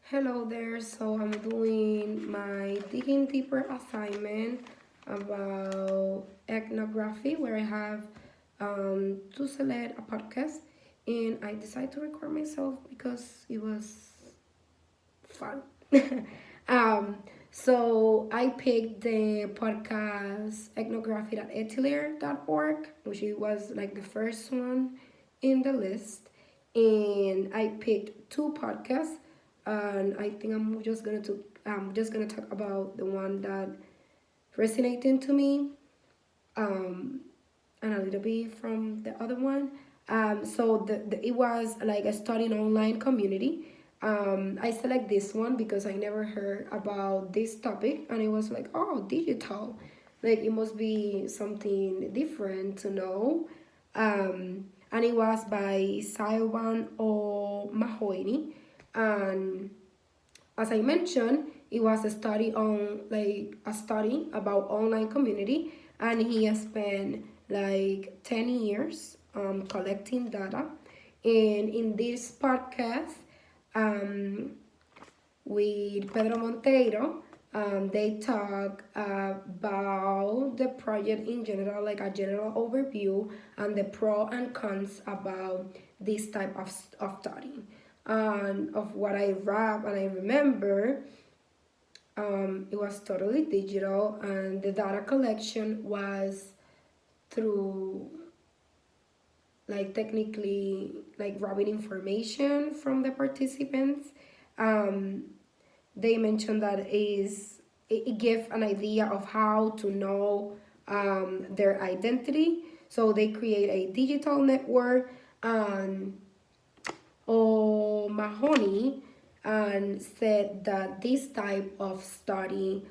Hello there, so I'm doing my digging deeper assignment about ethnography where I have to select a podcast and I decided to record myself because it was fun. um, so I picked the podcast ethnography.etiler.org, which it was like the first one in the list. And I picked two podcasts, and I think I'm just gonna talk about the one that resonated to me, um, and a little bit from the other one. So it was like a studying online community. I select this one because I never heard about this topic, and it was like, oh, digital, like it must be something different to know. And it was by Saiwan O Mahoney, and as I mentioned, it was a study about online community, and he has spent like 10 years collecting data. And in this podcast, um, with Pedro Monteiro, they talk about the project in general, like a general overview, and the pro and cons about this type of study. And of what I read and I remember, it was totally digital, and the data collection was through like technically like grabbing information from the participants. Um, they mentioned that it gave an idea of how to know their identity. So they create a digital network, and O'Mahony and said that this type of study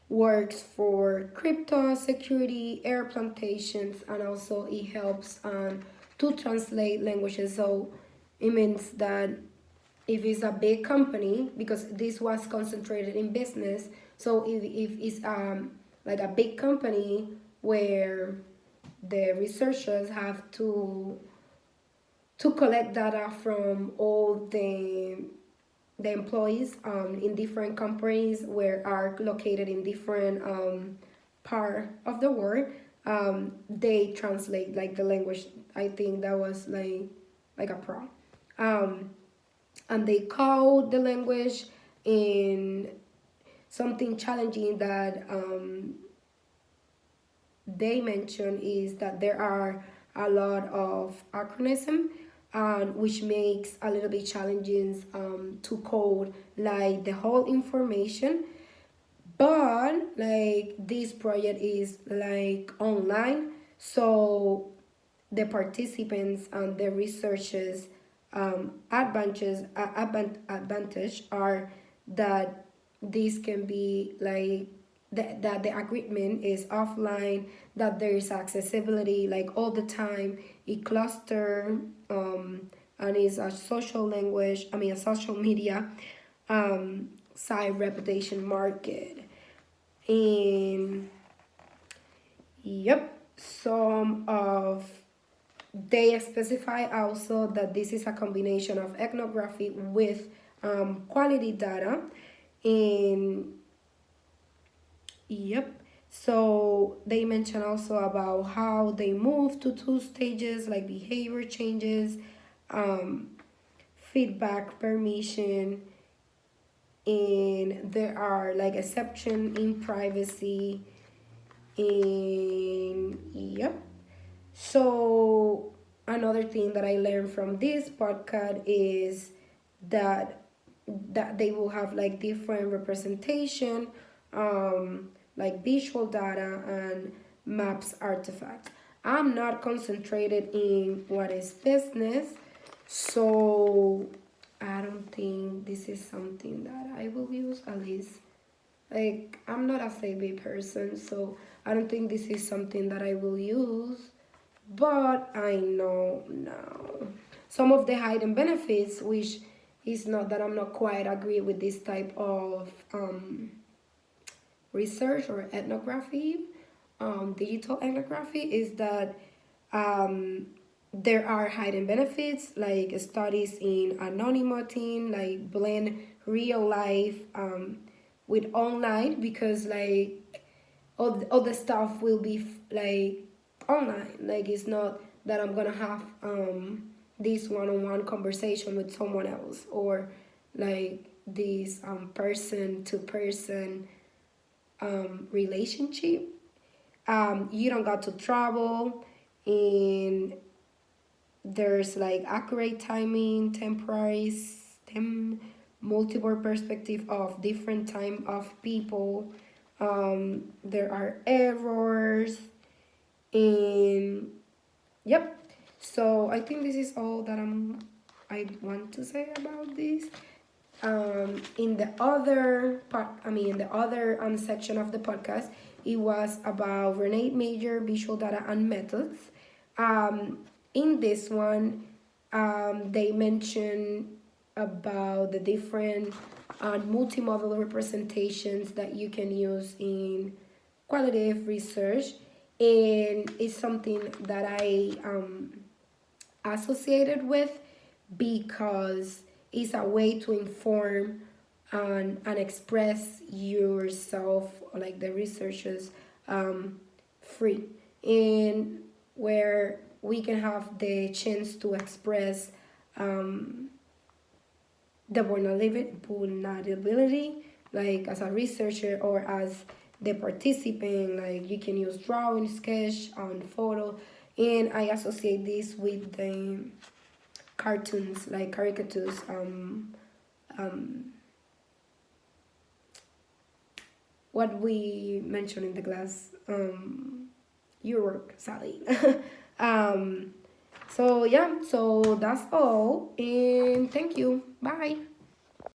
works for crypto security, air plantations, and also it helps to translate languages. So it means that if it's a big company, because this was concentrated in business, so if it's like a big company where the researchers have to collect data from all the employees in different companies where are located in different part of the world. They translate like the language. I think that was like a pro. Um, and they code the language in something challenging that they mention is that there are a lot of acronyms, which makes a little bit challenging to code like the whole information. But like this project is like online, so the participants and the researchers advantage are that this can be like that the agreement is offline, that there is accessibility like all the time, it cluster, and is a social language, I mean a social media side reputation market. And yep, some of they specify also that this is a combination of ethnography with quality data. And yep, so they mention also about how they move to two stages like behavior changes, um, feedback, permission, and there are like exception in privacy. And yep, so another thing that I learned from this podcast is that they will have like different representation, like visual data and maps artifacts. I'm not concentrated in what is business, so I don't think this is something that I will use, at least like I'm not a savvy person, so I don't think this is something that I will use. But I know now some of the hidden benefits, which is not that I'm not quite agree with this type of research or ethnography, digital ethnography, is that um, there are hidden benefits like studies in anonymity, like blend real life with online, because like all the stuff will be like online. Like it's not that I'm gonna have this one-on-one conversation with someone else, or like this person to person relationship. You don't got to travel, and there's like accurate timing, multiple perspective of different time of people. There are errors, and yep. So I think this is all that I want to say about this. In the other part, in the other section of the podcast, it was about Renate Major, visual data and methods. Um, in this one, they mention about the different multimodal representations that you can use in qualitative research, and it's something that I associated with, because it's a way to inform and express yourself, like the researchers, free, and where we can have the chance to express the vulnerability, like as a researcher or as the participant. Like you can use drawing, sketch, on photo, and I associate this with the cartoons, like caricatures. What we mentioned in the class, your work, Sally. um, so yeah, so that's all, and thank you. Bye.